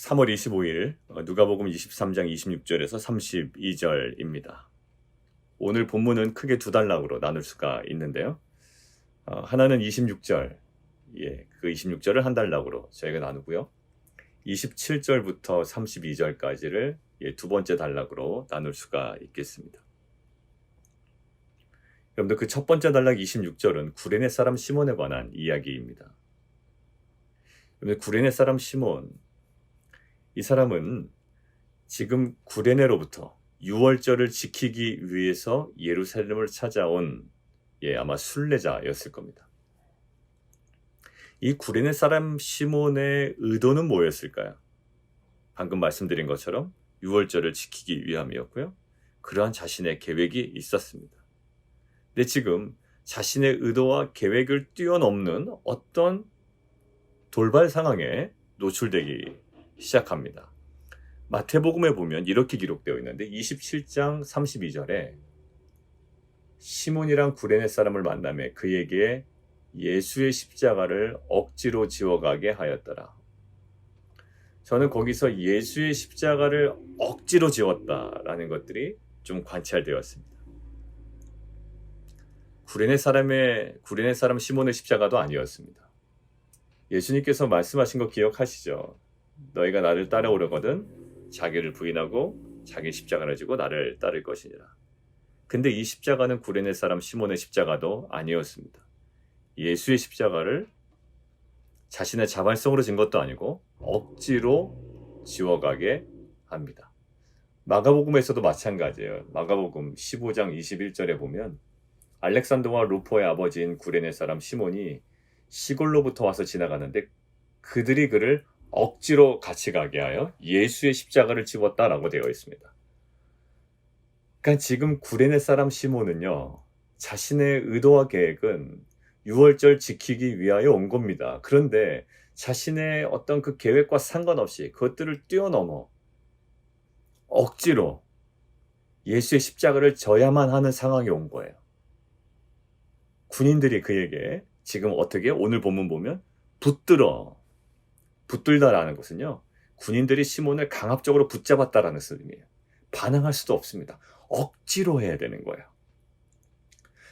3월 25일 누가복음 23장 26절에서 32절입니다. 오늘 본문은 크게 두 단락으로 나눌 수가 있는데요. 하나는 26절, 그 26절을 한 단락으로 저희가 나누고요. 27절부터 32절까지를 두 번째 단락으로 나눌 수가 있겠습니다. 여러분들 그 첫 번째 단락 26절은 구레네 사람 시몬에 관한 이야기입니다. 여러분들 구레네 사람 시몬, 이 사람은 지금 구레네로부터 유월절을 지키기 위해서 예루살렘을 찾아온 아마 순례자였을 겁니다. 이 구레네 사람 시몬의 의도는 뭐였을까요? 방금 말씀드린 것처럼 유월절을 지키기 위함이었고요. 그러한 자신의 계획이 있었습니다. 근데 지금 자신의 의도와 계획을 뛰어넘는 어떤 돌발 상황에 노출되기 시작합니다. 마태복음에 보면 이렇게 기록되어 있는데 27장 32절에 시몬이랑 구레네 사람을 만나며 그에게 예수의 십자가를 억지로 지워가게 하였더라. 저는 거기서 예수의 십자가를 억지로 지웠다라는 것들이 좀 관찰되었습니다. 구레네 사람 시몬의 십자가도 아니었습니다. 예수님께서 말씀하신 거 기억하시죠? 너희가 나를 따라오려거든 자기를 부인하고 자기 십자가를 지고 나를 따를 것이니라. 근데 이 십자가는 구레네 사람 시몬의 십자가도 아니었습니다. 예수의 십자가를 자신의 자발성으로 진 것도 아니고 억지로 지워가게 합니다. 마가복음에서도 마찬가지예요. 마가복음 15장 21절에 보면 알렉산더와 루포의 아버지인 구레네 사람 시몬이 시골로부터 와서 지나가는데 그들이 그를 억지로 같이 가게 하여 예수의 십자가를 지웠다라고 되어 있습니다. 그러니까 지금 구레네 사람 시몬은요, 자신의 의도와 계획은 유월절 지키기 위하여 온 겁니다. 그런데 자신의 어떤 그 계획과 상관없이 그것들을 뛰어넘어 억지로 예수의 십자가를 져야만 하는 상황이 온 거예요. 군인들이 그에게 지금 어떻게 오늘 본문 보면 붙들다라는 것은요, 군인들이 시몬을 강압적으로 붙잡았다라는 의미예요. 반항할 수도 없습니다. 억지로 해야 되는 거예요.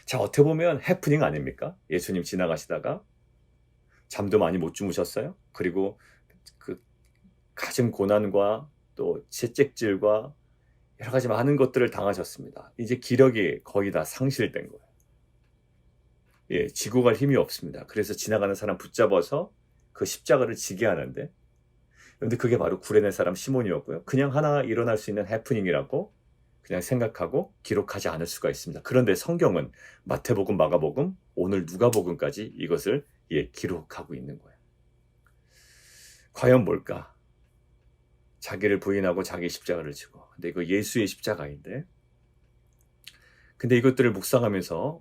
자, 어떻게 보면 해프닝 아닙니까? 예수님 지나가시다가 잠도 많이 못 주무셨어요? 그리고 그 가진 고난과 또 채찍질과 여러 가지 많은 것들을 당하셨습니다. 이제 기력이 거의 다 상실된 거예요. 지고 갈 힘이 없습니다. 그래서 지나가는 사람 붙잡아서 그 십자가를 지게 하는데, 그런데 그게 바로 구레네 사람 시몬이었고요. 그냥 하나 일어날 수 있는 해프닝이라고 그냥 생각하고 기록하지 않을 수가 있습니다. 그런데 성경은 마태복음, 마가복음, 오늘 누가복음까지 이것을 기록하고 있는 거예요. 과연 뭘까? 자기를 부인하고 자기 십자가를 지고. 근데 이거 예수의 십자가인데, 근데 이것들을 묵상하면서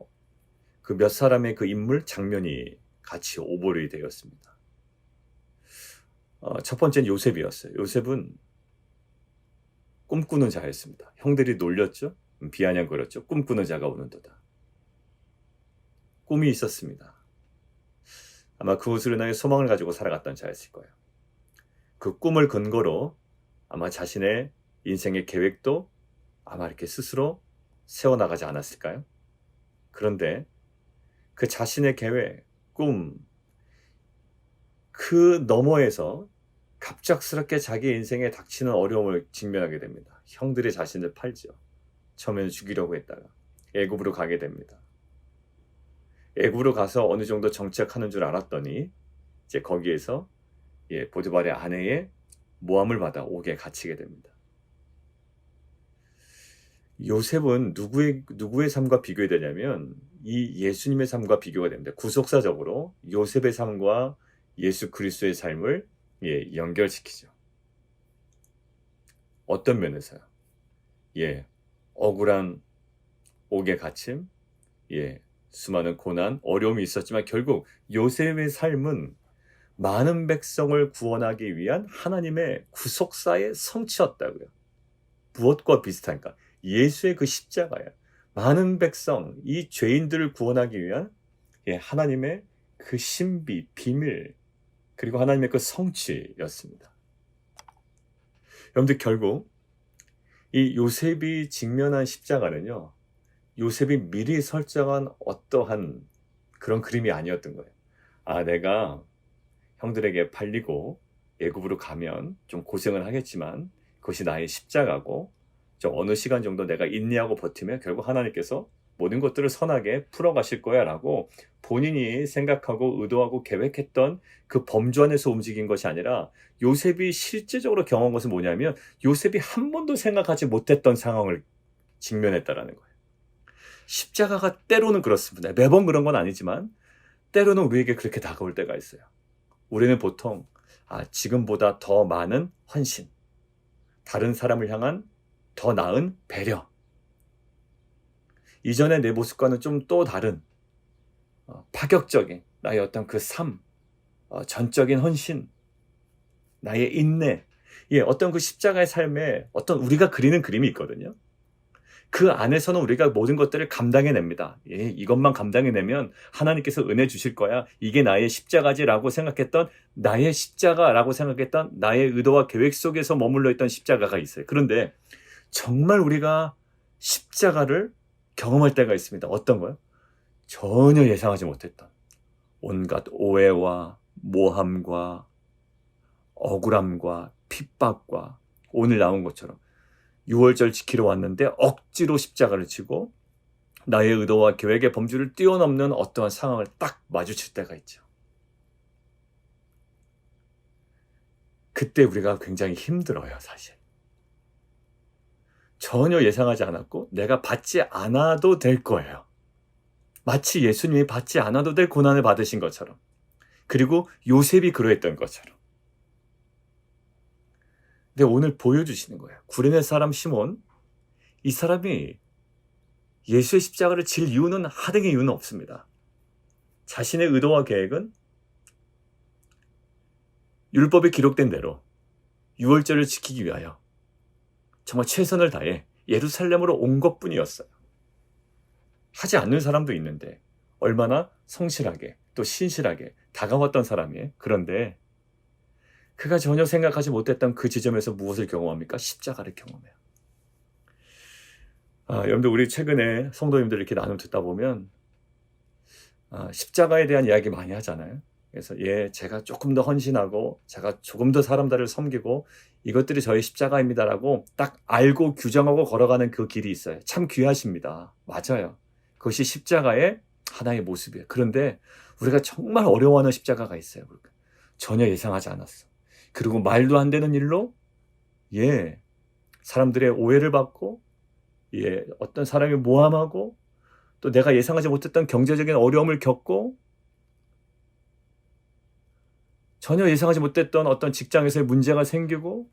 그 몇 사람의 그 인물, 장면이 같이 오버랩이 되었습니다. 첫 번째는 요셉이었어요. 요셉은 꿈꾸는 자였습니다. 형들이 놀렸죠? 비아냥거렸죠? 꿈꾸는 자가 오는도다. 꿈이 있었습니다. 아마 그것으로 인하여 소망을 가지고 살아갔던 자였을 거예요. 그 꿈을 근거로 아마 자신의 인생의 계획도 아마 이렇게 스스로 세워나가지 않았을까요? 그런데 그 자신의 계획, 꿈, 그 너머에서 갑작스럽게 자기 인생에 닥치는 어려움을 직면하게 됩니다. 형들이 자신을 팔죠. 처음에는 죽이려고 했다가 애굽으로 가게 됩니다. 애굽으로 가서 어느 정도 정착하는 줄 알았더니 이제 거기에서 보디발의 아내의 모함을 받아 옥에 갇히게 됩니다. 요셉은 누구의 삶과 비교되냐면 이 예수님의 삶과 비교가 됩니다. 구속사적으로 요셉의 삶과 예수 그리스도의 삶을 연결시키죠. 어떤 면에서요? 억울한 옥에 갇힘, 수많은 고난, 어려움이 있었지만 결국 요셉의 삶은 많은 백성을 구원하기 위한 하나님의 구속사의 성취였다고요. 무엇과 비슷한가? 예수의 그 십자가야. 많은 백성, 이 죄인들을 구원하기 위한 하나님의 그 신비, 비밀, 그리고 하나님의 그 성취였습니다. 여러분들 결국 이 요셉이 직면한 십자가는요, 요셉이 미리 설정한 어떠한 그런 그림이 아니었던 거예요. 아, 내가 형들에게 팔리고 애굽으로 가면 좀 고생을 하겠지만 그것이 나의 십자가고, 좀 어느 시간 정도 내가 인내하고 버티면 결국 하나님께서 모든 것들을 선하게 풀어가실 거야 라고 본인이 생각하고 의도하고 계획했던 그 범주 안에서 움직인 것이 아니라, 요셉이 실제적으로 경험한 것은 뭐냐면 요셉이 한 번도 생각하지 못했던 상황을 직면했다라는 거예요. 십자가가 때로는 그렇습니다. 매번 그런 건 아니지만 때로는 우리에게 그렇게 다가올 때가 있어요. 우리는 보통 지금보다 더 많은 헌신, 다른 사람을 향한 더 나은 배려, 이전의 내 모습과는 좀 또 다른 파격적인 나의 어떤 그 삶, 전적인 헌신, 나의 인내, 어떤 그 십자가의 삶에 어떤 우리가 그리는 그림이 있거든요. 그 안에서는 우리가 모든 것들을 감당해냅니다. 이것만 감당해내면 하나님께서 은혜 주실 거야. 이게 나의 십자가지라고 생각했던, 나의 십자가라고 생각했던 나의 의도와 계획 속에서 머물러 있던 십자가가 있어요. 그런데 정말 우리가 십자가를 경험할 때가 있습니다. 어떤 거요? 전혀 예상하지 못했던 온갖 오해와 모함과 억울함과 핍박과, 오늘 나온 것처럼 6월절 지키러 왔는데 억지로 십자가를 치고 나의 의도와 계획의 범주를 뛰어넘는 어떠한 상황을 딱 마주칠 때가 있죠. 그때 우리가 굉장히 힘들어요, 사실. 전혀 예상하지 않았고 내가 받지 않아도 될 거예요. 마치 예수님이 받지 않아도 될 고난을 받으신 것처럼, 그리고 요셉이 그러했던 것처럼. 근데 오늘 보여주시는 거예요. 구레네 사람 시몬, 이 사람이 예수의 십자가를 질 이유는, 하등의 이유는 없습니다. 자신의 의도와 계획은 율법에 기록된 대로 6월절을 지키기 위하여 정말 최선을 다해 예루살렘으로 온 것뿐이었어요. 하지 않는 사람도 있는데 얼마나 성실하게 또 신실하게 다가왔던 사람이에요. 그런데 그가 전혀 생각하지 못했던 그 지점에서 무엇을 경험합니까? 십자가를 경험해요. 여러분들, 우리 최근에 성도님들 이렇게 나눔 듣다 보면 십자가에 대한 이야기 많이 하잖아요. 그래서 제가 조금 더 헌신하고 제가 조금 더 사람들을 섬기고 이것들이 저의 십자가입니다라고 딱 알고 규정하고 걸어가는 그 길이 있어요. 참 귀하십니다. 맞아요. 그것이 십자가의 하나의 모습이에요. 그런데 우리가 정말 어려워하는 십자가가 있어요. 전혀 예상하지 않았어. 그리고 말도 안 되는 일로 사람들의 오해를 받고, 어떤 사람이 모함하고, 또 내가 예상하지 못했던 경제적인 어려움을 겪고, 전혀 예상하지 못했던 어떤 직장에서의 문제가 생기고,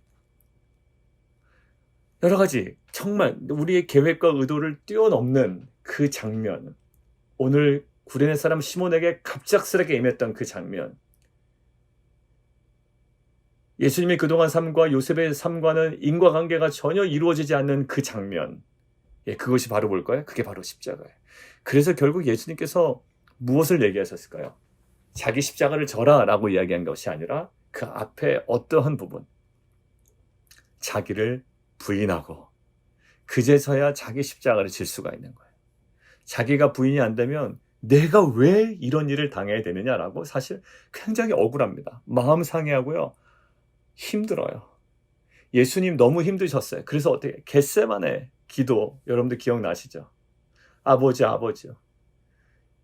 여러 가지 정말 우리의 계획과 의도를 뛰어넘는 그 장면, 오늘 구레네 사람 시몬에게 갑작스럽게 임했던 그 장면, 예수님의 그동안 삶과 요셉의 삶과는 인과관계가 전혀 이루어지지 않는 그 장면, 그것이 바로 뭘까요? 그게 바로 십자가예요. 그래서 결국 예수님께서 무엇을 얘기하셨을까요? 자기 십자가를 져라 라고 이야기한 것이 아니라 그 앞에 어떠한 부분, 자기를 부인하고 그제서야 자기 십자가를 질 수가 있는 거예요. 자기가 부인이 안 되면 내가 왜 이런 일을 당해야 되느냐라고 사실 굉장히 억울합니다. 마음 상해하고요. 힘들어요. 예수님 너무 힘드셨어요. 그래서 어떻게 겟세마네 기도 여러분들 기억나시죠? 아버지요.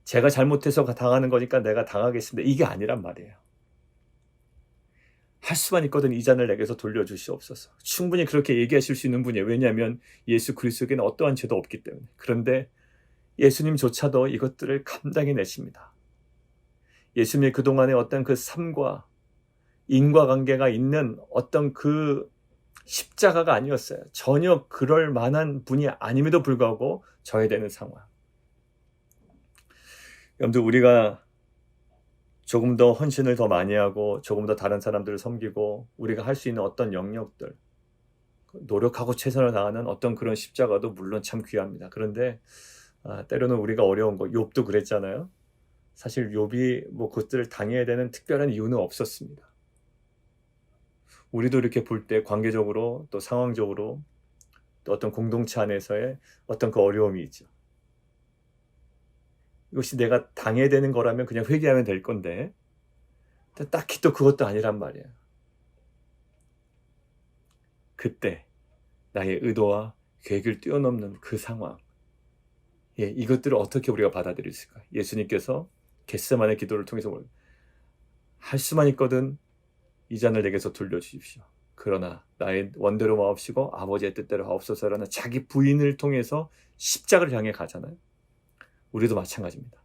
제가 잘못해서 당하는 거니까 내가 당하겠습니다. 이게 아니란 말이에요. 할 수만 있거든 이 잔을 내게서 돌려주시옵소서. 충분히 그렇게 얘기하실 수 있는 분이에요. 왜냐하면 예수 그리스도에게는 어떠한 죄도 없기 때문에. 그런데 예수님조차도 이것들을 감당해내십니다. 예수님의 그동안의 어떤 그 삶과 인과관계가 있는 어떤 그 십자가가 아니었어요. 전혀 그럴 만한 분이 아님에도 불구하고 져야 되는 상황. 여러분들, 우리가 조금 더 헌신을 더 많이 하고 조금 더 다른 사람들을 섬기고 우리가 할 수 있는 어떤 영역들, 노력하고 최선을 다하는 어떤 그런 십자가도 물론 참 귀합니다. 그런데 때로는 우리가 어려운 거, 욥도 그랬잖아요. 사실 욥이 그것들을 당해야 되는 특별한 이유는 없었습니다. 우리도 이렇게 볼 때 관계적으로 또 상황적으로 또 어떤 공동체 안에서의 어떤 그 어려움이 있죠. 이것이 내가 당해야 되는 거라면 그냥 회개하면 될 건데 딱히 또 그것도 아니란 말이에요. 그때 나의 의도와 계획을 뛰어넘는 그 상황, 이것들을 어떻게 우리가 받아들일 수가? 예수님께서 겟세마네 기도를 통해서 할 수만 있거든 이 잔을 내게서 돌려주십시오. 그러나 나의 원대로 마옵시고 아버지의 뜻대로 하옵소서라는 자기 부인을 통해서 십자가를 향해 가잖아요. 우리도 마찬가지입니다.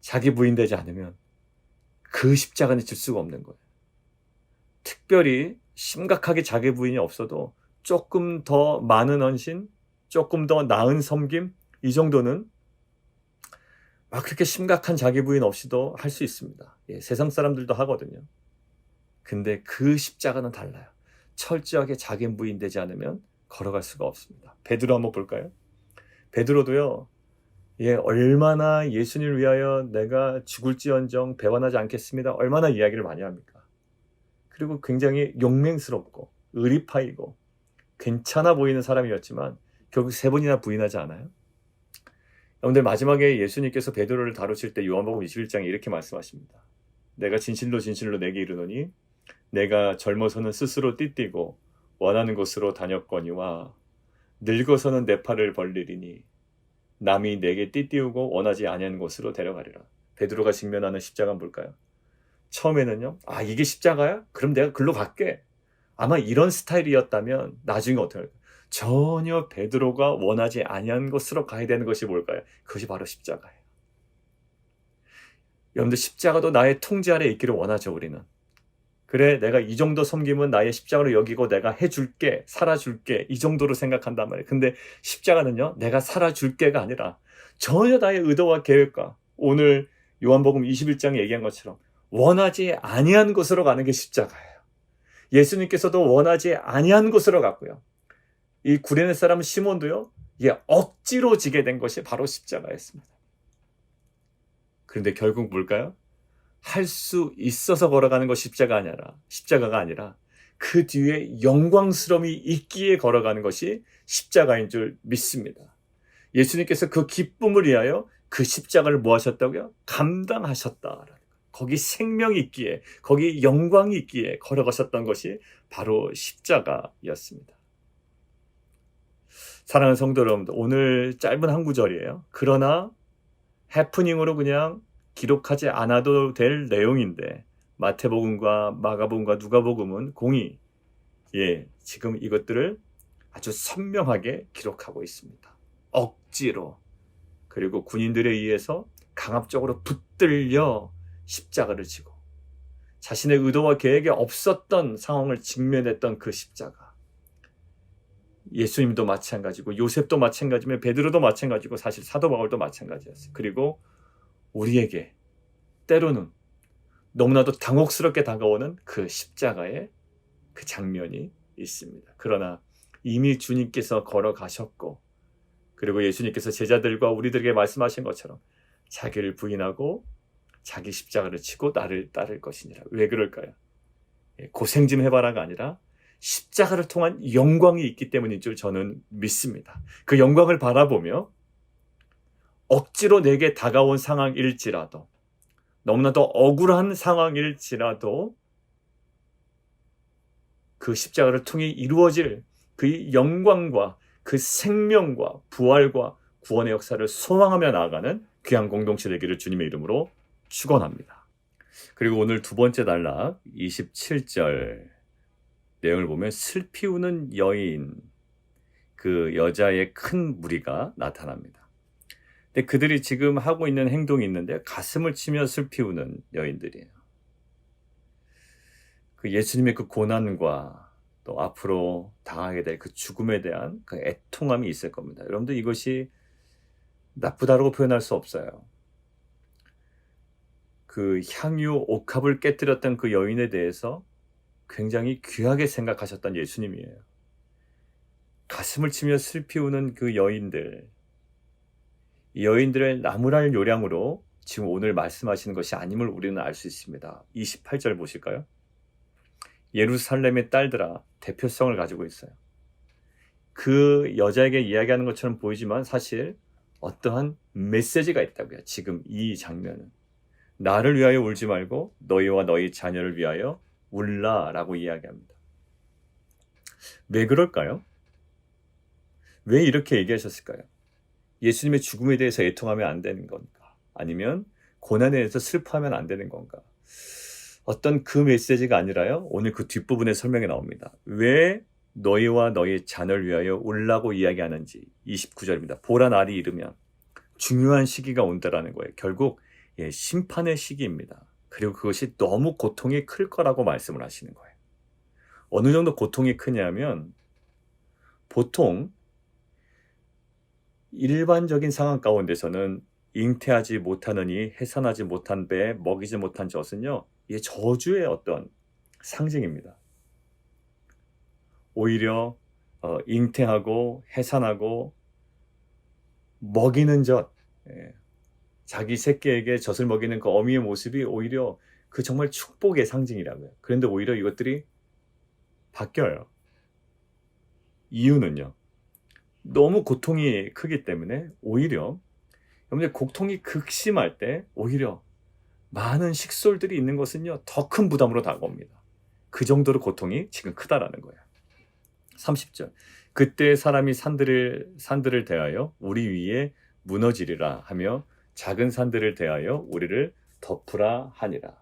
자기 부인 되지 않으면 그 십자가는 질 수가 없는 거예요. 특별히 심각하게 자기 부인이 없어도 조금 더 많은 헌신, 조금 더 나은 섬김, 이 정도는 막 그렇게 심각한 자기 부인 없이도 할 수 있습니다. 세상 사람들도 하거든요. 근데 그 십자가는 달라요. 철저하게 자기 부인 되지 않으면 걸어갈 수가 없습니다. 베드로 한번 볼까요? 베드로도요, 얼마나 예수님을 위하여 내가 죽을지언정 배반하지 않겠습니다. 얼마나 이야기를 많이 합니까? 그리고 굉장히 용맹스럽고 의리파이고 괜찮아 보이는 사람이었지만 결국 3번이나 부인하지 않아요? 여러분들, 마지막에 예수님께서 베드로를 다루실 때 요한복음 21장에 이렇게 말씀하십니다. 내가 진실로 진실로 내게 이르노니 내가 젊어서는 스스로 띠띠고 원하는 곳으로 다녔거니와 늙어서는 내 팔을 벌리리니 남이 내게 띠띠우고 원하지 아니하는 곳으로 데려가리라. 베드로가 직면하는 십자가는 뭘까요? 처음에는요, 이게 십자가야? 그럼 내가 글로 갈게. 아마 이런 스타일이었다면 나중에 어떻게 할까요? 전혀 베드로가 원하지 아니한 곳으로 가야 되는 것이 뭘까요? 그것이 바로 십자가예요. 여러분들, 십자가도 나의 통제 아래 있기를 원하죠, 우리는. 그래, 내가 이 정도 섬김은 나의 십자가로 여기고 내가 해줄게, 살아줄게, 이 정도로 생각한단 말이에요. 근데 십자가는요, 내가 살아줄게가 아니라 전혀 나의 의도와 계획과 오늘 요한복음 21장에 얘기한 것처럼 원하지 아니한 곳으로 가는 게 십자가예요. 예수님께서도 원하지 아니한 곳으로 갔고요. 이 구레네 사람 시몬도요, 억지로 지게 된 것이 바로 십자가였습니다. 그런데 결국 뭘까요? 할 수 있어서 걸어가는 것이 십자가가 아니라 그 뒤에 영광스러움이 있기에 걸어가는 것이 십자가인 줄 믿습니다. 예수님께서 그 기쁨을 위하여 그 십자가를 뭐 하셨다고요? 감당하셨다. 거기 생명이 있기에, 거기 영광이 있기에 걸어가셨던 것이 바로 십자가였습니다. 사랑하는 성도 여러분들, 오늘 짧은 한 구절이에요. 그러나 해프닝으로 그냥 기록하지 않아도 될 내용인데 마태복음과 마가복음과 누가복음은 공히 지금 이것들을 아주 선명하게 기록하고 있습니다. 억지로, 그리고 군인들에 의해서 강압적으로 붙들려 십자가를 지고 자신의 의도와 계획에 없었던 상황을 직면했던 그 십자가. 예수님도 마찬가지고 요셉도 마찬가지면 베드로도 마찬가지고 사실 사도 바울도 마찬가지였어요. 그리고 우리에게 때로는 너무나도 당혹스럽게 다가오는 그 십자가의 그 장면이 있습니다. 그러나 이미 주님께서 걸어가셨고, 그리고 예수님께서 제자들과 우리들에게 말씀하신 것처럼 자기를 부인하고 자기 십자가를 치고 나를 따를 것이니라. 왜 그럴까요? 고생 좀 해봐라가 아니라 십자가를 통한 영광이 있기 때문인 줄 저는 믿습니다. 그 영광을 바라보며 억지로 내게 다가온 상황일지라도, 너무나도 억울한 상황일지라도 그 십자가를 통해 이루어질 그 영광과 그 생명과 부활과 구원의 역사를 소망하며 나아가는 귀한 공동체 되기를 주님의 이름으로 축원합니다. 그리고 오늘 두 번째 단락 27절 내용을 보면 슬피 우는 여인, 그 여자의 큰 무리가 나타납니다. 근데 그들이 지금 하고 있는 행동이 있는데 가슴을 치며 슬피 우는 여인들이에요. 그 예수님의 그 고난과 또 앞으로 당하게 될 그 죽음에 대한 그 애통함이 있을 겁니다. 여러분들, 이것이 나쁘다고 표현할 수 없어요. 그 향유 옥합을 깨뜨렸던 그 여인에 대해서 굉장히 귀하게 생각하셨던 예수님이에요. 가슴을 치며 슬피 우는 그 여인들, 이 여인들의 나무랄 요량으로 지금 오늘 말씀하시는 것이 아님을 우리는 알 수 있습니다. 28절 보실까요? 예루살렘의 딸들아 대표성을 가지고 있어요. 그 여자에게 이야기하는 것처럼 보이지만 사실 어떠한 메시지가 있다고요. 지금 이 장면은 나를 위하여 울지 말고 너희와 너희 자녀를 위하여 울라라고 이야기합니다. 왜 그럴까요? 왜 이렇게 얘기하셨을까요? 예수님의 죽음에 대해서 애통하면 안 되는 건가? 아니면 고난에 대해서 슬퍼하면 안 되는 건가? 어떤 그 메시지가 아니라요. 오늘 그 뒷부분에 설명이 나옵니다. 왜 너희와 너희 자녀를 위하여 울라고 이야기하는지 29절입니다. 보라 날이 이르면 중요한 시기가 온다라는 거예요. 결국 심판의 시기입니다. 그리고 그것이 너무 고통이 클 거라고 말씀을 하시는 거예요. 어느 정도 고통이 크냐면 보통 일반적인 상황 가운데서는 잉태하지 못하느니 해산하지 못한 배 먹이지 못한 젖은요. 이게 저주의 어떤 상징입니다. 오히려 잉태하고 해산하고 먹이는 젖, 자기 새끼에게 젖을 먹이는 그 어미의 모습이 오히려 그 정말 축복의 상징이라고요. 그런데 오히려 이것들이 바뀌어요. 이유는요. 너무 고통이 크기 때문에 오히려 여러분들 고통이 극심할 때 오히려 많은 식솔들이 있는 것은요. 더 큰 부담으로 다가옵니다. 그 정도로 고통이 지금 크다라는 거예요. 30절 그때 사람이 산들을 대하여 우리 위에 무너지리라 하며 작은 산들을 대하여 우리를 덮으라 하니라.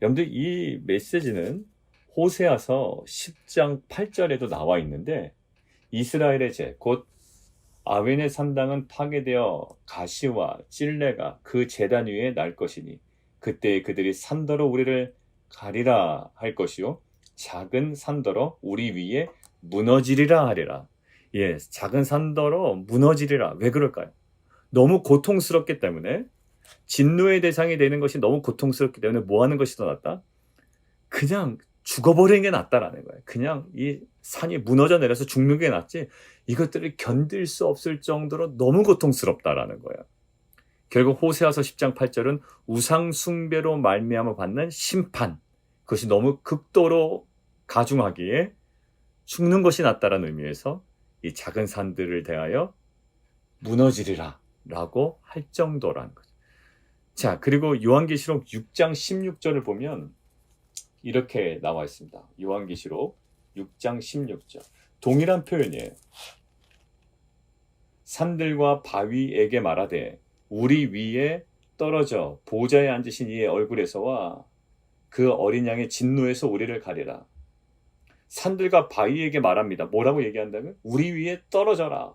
여러분들 이 메시지는 호세아서 10장 8절에도 나와 있는데 이스라엘의 죄, 곧 아웬의 산당은 파괴되어 가시와 찔레가 그 제단 위에 날 것이니 그때 그들이 산더러 우리를 가리라 할 것이요 작은 산더러 우리 위에 무너지리라 하리라. 작은 산더러 무너지리라. 왜 그럴까요? 너무 고통스럽기 때문에 진노의 대상이 되는 것이 너무 고통스럽기 때문에 뭐 하는 것이 더 낫다? 그냥 죽어버리는 게 낫다라는 거예요. 그냥 이 산이 무너져 내려서 죽는 게 낫지 이것들을 견딜 수 없을 정도로 너무 고통스럽다라는 거예요. 결국 호세아서 10장 8절은 우상 숭배로 말미암아 받는 심판, 그것이 너무 극도로 가중하기에 죽는 것이 낫다라는 의미에서 이 작은 산들을 대하여 무너지리라 라고 할 정도라는 거죠. 자, 그리고 요한계시록 6장 16절을 보면 이렇게 나와 있습니다. 요한계시록 6장 16절. 동일한 표현이에요. 산들과 바위에게 말하되 우리 위에 떨어져 보좌에 앉으신 이의 얼굴에서와 그 어린 양의 진노에서 우리를 가리라. 산들과 바위에게 말합니다. 뭐라고 얘기한다면 우리 위에 떨어져라.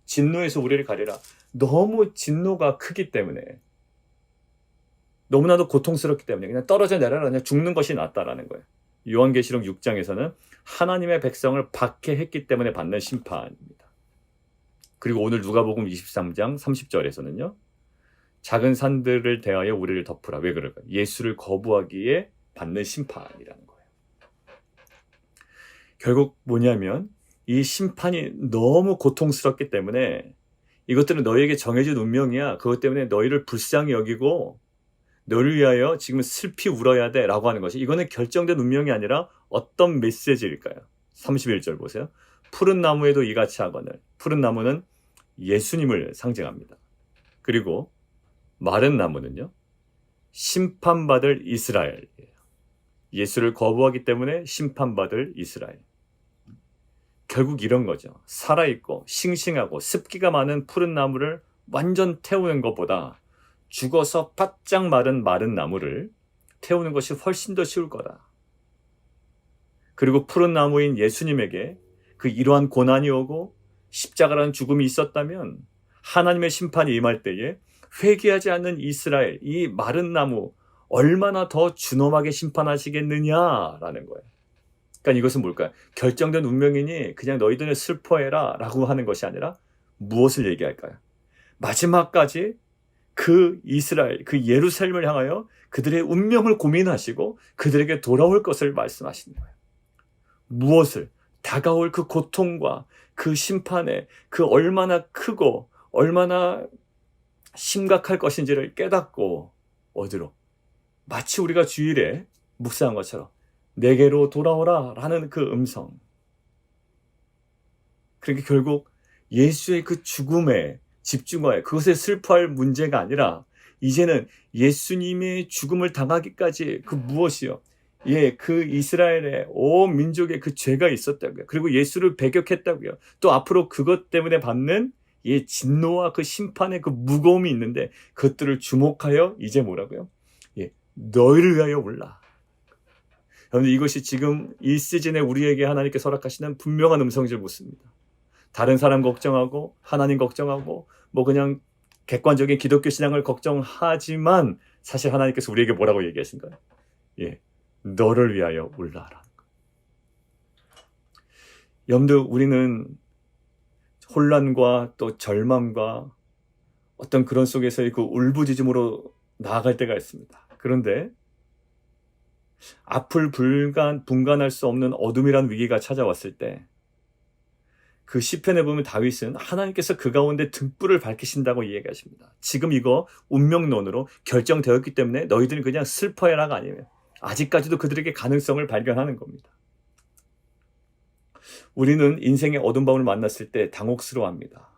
진노에서 우리를 가리라. 너무 진노가 크기 때문에 너무나도 고통스럽기 때문에 그냥 떨어져 내려라. 그냥 죽는 것이 낫다라는 거예요. 요한계시록 6장에서는 하나님의 백성을 박해했기 때문에 받는 심판입니다. 그리고 오늘 누가복음 23장 30절에서는요. 작은 산들을 대하여 우리를 덮으라. 왜 그럴까요? 예수를 거부하기에 받는 심판이라는 거예요. 결국 뭐냐면 이 심판이 너무 고통스럽기 때문에 이것들은 너희에게 정해진 운명이야. 그것 때문에 너희를 불쌍히 여기고 너를 위하여 지금 슬피 울어야 돼 라고 하는 것이 이거는 결정된 운명이 아니라 어떤 메시지일까요? 31절 보세요. 푸른 나무에도 이같이 하거늘. 푸른 나무는 예수님을 상징합니다. 그리고 마른 나무는요. 심판받을 이스라엘이에요. 예수를 거부하기 때문에 심판받을 이스라엘. 결국 이런 거죠. 살아있고 싱싱하고 습기가 많은 푸른 나무를 완전 태우는 것보다 죽어서 바짝 마른 나무를 태우는 것이 훨씬 더 쉬울 거다. 그리고 푸른 나무인 예수님에게 그 이러한 고난이 오고 십자가라는 죽음이 있었다면 하나님의 심판이 임할 때에 회개하지 않는 이스라엘, 이 마른 나무 얼마나 더 준엄하게 심판하시겠느냐라는 거예요. 그러니까 이것은 뭘까요? 결정된 운명이니 그냥 너희들은 슬퍼해라 라고 하는 것이 아니라 무엇을 얘기할까요? 마지막까지 그 이스라엘, 그 예루살렘을 향하여 그들의 운명을 고민하시고 그들에게 돌아올 것을 말씀하시는 거예요. 무엇을? 다가올 그 고통과 그 심판에 그 얼마나 크고 얼마나 심각할 것인지를 깨닫고 어디로? 마치 우리가 주일에 묵상한 것처럼 내게로 돌아오라 라는 그 음성. 그러니까 결국 예수의 그 죽음에 집중하여 그것에 슬퍼할 문제가 아니라 이제는 예수님의 죽음을 당하기까지 그 무엇이요? 그 이스라엘의 온 민족의 그 죄가 있었다고요. 그리고 예수를 배격했다고요. 또 앞으로 그것 때문에 받는 진노와 그 심판의 그 무거움이 있는데 그것들을 주목하여 이제 뭐라고요? 너희를 위하여 울라. 여러분, 이것이 지금 이 시즌에 우리에게 하나님께서 허락하시는 분명한 음성을 묻습니다. 다른 사람 걱정하고 하나님 걱정하고 그냥 객관적인 기독교 신앙을 걱정하지만 사실 하나님께서 우리에게 뭐라고 얘기하신가요? 너를 위하여 울라라는 거. 여러분들, 우리는 혼란과 또 절망과 어떤 그런 속에서의 그 울부짖음으로 나아갈 때가 있습니다. 그런데 앞을 분간할 수 없는 어둠이란 위기가 찾아왔을 때 그 시편에 보면 다윗은 하나님께서 그 가운데 등불을 밝히신다고 이야기하십니다. 지금 이거 운명론으로 결정되었기 때문에 너희들은 그냥 슬퍼해라가 아니에요. 아직까지도 그들에게 가능성을 발견하는 겁니다. 우리는 인생의 어두운 밤을 만났을 때 당혹스러워합니다.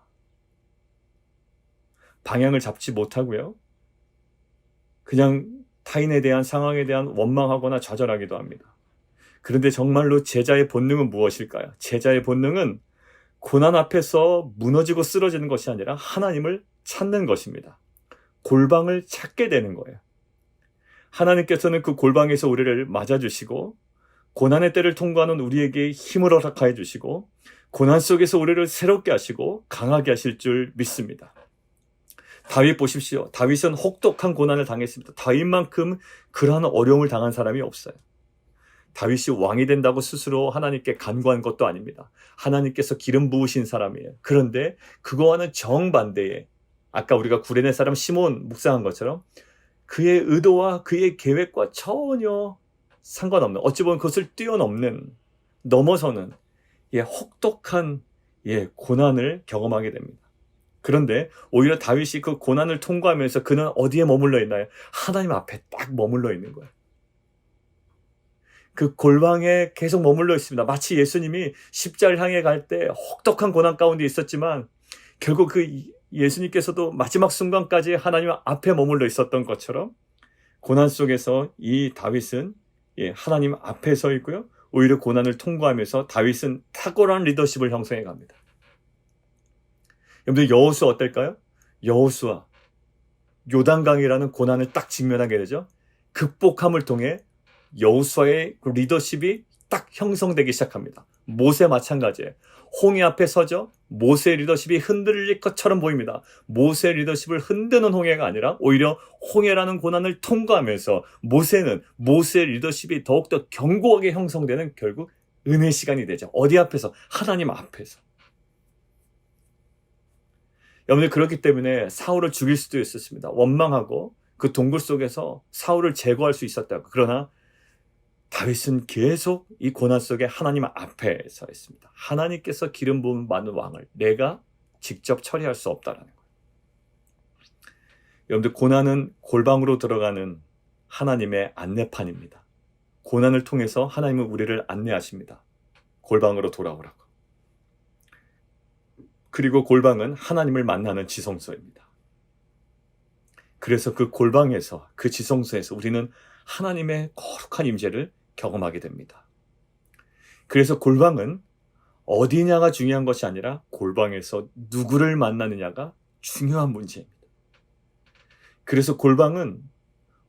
방향을 잡지 못하고요. 그냥 타인에 대한 상황에 대한 원망하거나 좌절하기도 합니다. 그런데 정말로 제자의 본능은 무엇일까요? 제자의 본능은 고난 앞에서 무너지고 쓰러지는 것이 아니라 하나님을 찾는 것입니다. 골방을 찾게 되는 거예요. 하나님께서는 그 골방에서 우리를 맞아주시고 고난의 때를 통과하는 우리에게 힘을 허락하여 주시고 고난 속에서 우리를 새롭게 하시고 강하게 하실 줄 믿습니다. 다윗 보십시오. 다윗은 혹독한 고난을 당했습니다. 다윗만큼 그러한 어려움을 당한 사람이 없어요. 다윗이 왕이 된다고 스스로 하나님께 간구한 것도 아닙니다. 하나님께서 기름 부으신 사람이에요. 그런데 그거와는 정반대에 아까 우리가 구레네 사람 시몬 묵상한 것처럼 그의 의도와 그의 계획과 전혀 상관없는, 어찌 보면 그것을 뛰어넘는, 넘어서는 혹독한 고난을 경험하게 됩니다. 그런데 오히려 다윗이 그 고난을 통과하면서 그는 어디에 머물러 있나요? 하나님 앞에 딱 머물러 있는 거예요. 그 골방에 계속 머물러 있습니다. 마치 예수님이 십자가를 향해 갈 때 혹독한 고난 가운데 있었지만 결국 그 예수님께서도 마지막 순간까지 하나님 앞에 머물러 있었던 것처럼 고난 속에서 이 다윗은 하나님 앞에 서 있고요. 오히려 고난을 통과하면서 다윗은 탁월한 리더십을 형성해 갑니다. 여러분들, 여호수아 어떨까요? 여호수아 요단강이라는 고난을 딱 직면하게 되죠. 극복함을 통해 여호수아의 그 리더십이 딱 형성되기 시작합니다. 모세 마찬가지예요. 홍해 앞에 서죠. 모세의 리더십이 흔들릴 것처럼 보입니다. 모세의 리더십을 흔드는 홍해가 아니라 오히려 홍해라는 고난을 통과하면서 모세의 리더십이 더욱더 견고하게 형성되는 결국 은혜 시간이 되죠. 어디 앞에서? 하나님 앞에서. 여러분들, 그렇기 때문에 사울을 죽일 수도 있었습니다. 원망하고 그 동굴 속에서 사울을 제거할 수 있었다고. 그러나 다윗은 계속 이 고난 속에 하나님 앞에 서 있습니다. 하나님께서 기름 부음 받는 왕을 내가 직접 처리할 수 없다라는 거예요. 여러분들, 고난은 골방으로 들어가는 하나님의 안내판입니다. 고난을 통해서 하나님은 우리를 안내하십니다. 골방으로 돌아오라고. 그리고 골방은 하나님을 만나는 지성소입니다. 그래서 그 골방에서, 그 지성소에서 우리는 하나님의 거룩한 임재를 경험하게 됩니다. 그래서 골방은 어디냐가 중요한 것이 아니라 골방에서 누구를 만나느냐가 중요한 문제입니다. 그래서 골방은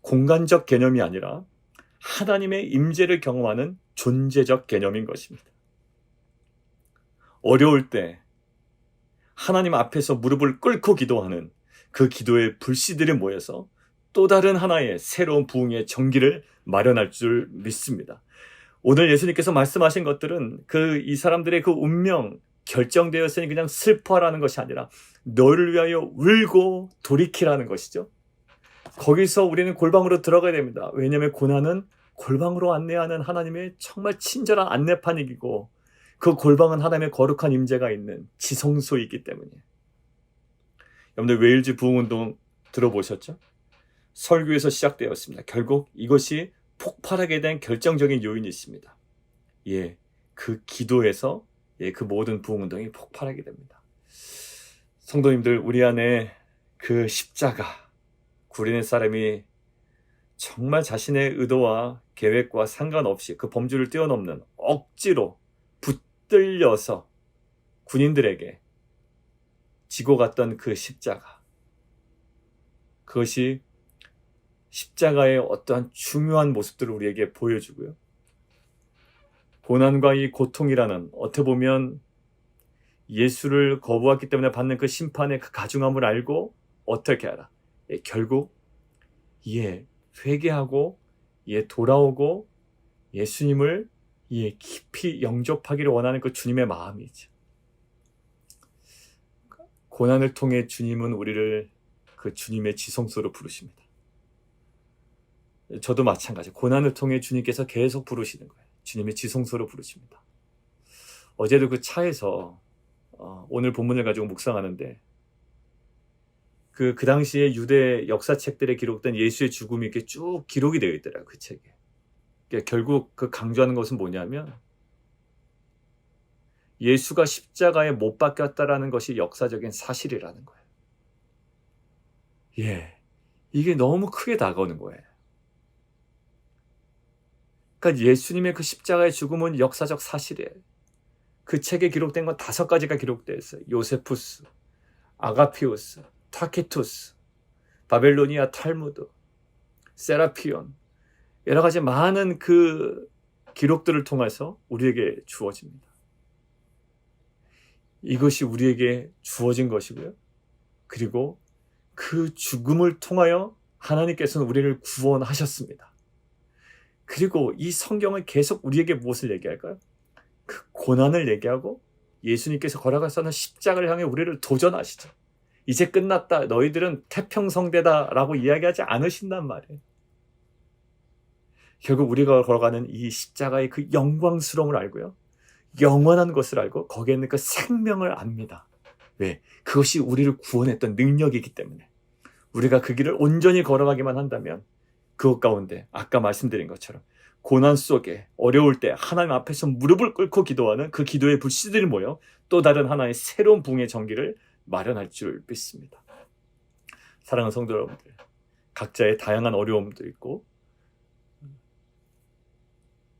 공간적 개념이 아니라 하나님의 임재를 경험하는 존재적 개념인 것입니다. 어려울 때 하나님 앞에서 무릎을 꿇고 기도하는 그 기도의 불씨들이 모여서 또 다른 하나의 새로운 부흥의 전기를 마련할 줄 믿습니다. 오늘 예수님께서 말씀하신 것들은 이 사람들의 그 운명 결정되었으니 그냥 슬퍼하라는 것이 아니라 너를 위하여 울고 돌이키라는 것이죠. 거기서 우리는 골방으로 들어가야 됩니다. 왜냐하면 고난은 골방으로 안내하는 하나님의 정말 친절한 안내판이고 그 골방은 하나님의 거룩한 임재가 있는 지성소이기 때문이에요. 여러분들, 웨일즈 부흥운동 들어보셨죠? 설교에서 시작되었습니다. 결국 이것이 폭발하게 된 결정적인 요인이 있습니다. 예, 그 기도에서 그 모든 부흥운동이 폭발하게 됩니다. 성도님들, 우리 안에 그 십자가, 구레네 사람이 정말 자신의 의도와 계획과 상관없이 그 범주를 뛰어넘는 억지로 붙들려서 군인들에게 지고 갔던 그 십자가, 그것이 십자가의 어떠한 중요한 모습들을 우리에게 보여주고요. 고난과 이 고통이라는, 어떻게 보면 예수를 거부했기 때문에 받는 그 심판의 그 가중함을 알고 어떻게 하라? 결국 회개하고 돌아오고 예수님을 깊이 영접하기를 원하는 그 주님의 마음이죠. 고난을 통해 주님은 우리를 그 주님의 지성소로 부르십니다. 저도 마찬가지. 고난을 통해 주님께서 계속 부르시는 거예요. 주님의 지성소로 부르십니다. 어제도 그 차에서 오늘 본문을 가지고 묵상하는데 그 당시에 유대 역사책들에 기록된 예수의 죽음이 이렇게 쭉 기록이 되어 있더라고요. 그 책에. 그러니까 결국 그 강조하는 것은 뭐냐면 예수가 십자가에 못 박혔다라는 것이 역사적인 사실이라는 거예요. 이게 너무 크게 다가오는 거예요. 그러니까 예수님의 그 십자가의 죽음은 역사적 사실이에요. 그 책에 기록된 건 5가지가 기록되어 있어요. 요세푸스, 아가피우스, 타키투스, 바벨로니아 탈무드, 세라피온, 여러 가지 많은 그 기록들을 통해서 우리에게 주어집니다. 이것이 우리에게 주어진 것이고요. 그리고 그 죽음을 통하여 하나님께서는 우리를 구원하셨습니다. 그리고 이 성경은 계속 우리에게 무엇을 얘기할까요? 그 고난을 얘기하고 예수님께서 걸어가서는 십자가를 향해 우리를 도전하시죠. 이제 끝났다. 너희들은 태평성대다 라고 이야기하지 않으신단 말이에요. 결국 우리가 걸어가는 이 십자가의 그 영광스러움을 알고요. 영원한 것을 알고 거기에 있는 그 생명을 압니다. 왜? 그것이 우리를 구원했던 능력이기 때문에. 우리가 그 길을 온전히 걸어가기만 한다면 그것 가운데 아까 말씀드린 것처럼 고난 속에 어려울 때 하나님 앞에서 무릎을 꿇고 기도하는 그 기도의 불씨들이 모여 또 다른 하나의 새로운 부흥의 전기를 마련할 줄 믿습니다. 사랑하는 성도 여러분들, 각자의 다양한 어려움도 있고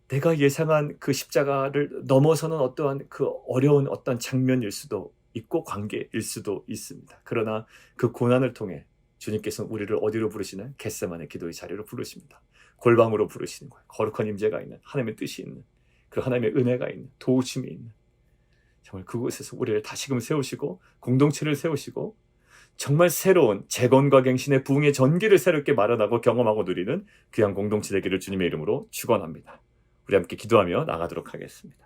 내가 예상한 그 십자가를 넘어서는 어떠한 그 어려운 어떤 장면일 수도 있고 관계일 수도 있습니다. 그러나 그 고난을 통해 주님께서는 우리를 어디로 부르시는? 겟세마네 기도의 자리로 부르십니다. 골방으로 부르시는 거예요. 거룩한 임재가 있는, 하나님의 뜻이 있는, 그 하나님의 은혜가 있는, 도우심이 있는, 정말 그곳에서 우리를 다시금 세우시고 공동체를 세우시고 정말 새로운 재건과 갱신의 부흥의 전기를 새롭게 마련하고 경험하고 누리는 귀한 공동체 되기를 주님의 이름으로 축원합니다. 우리 함께 기도하며 나가도록 하겠습니다.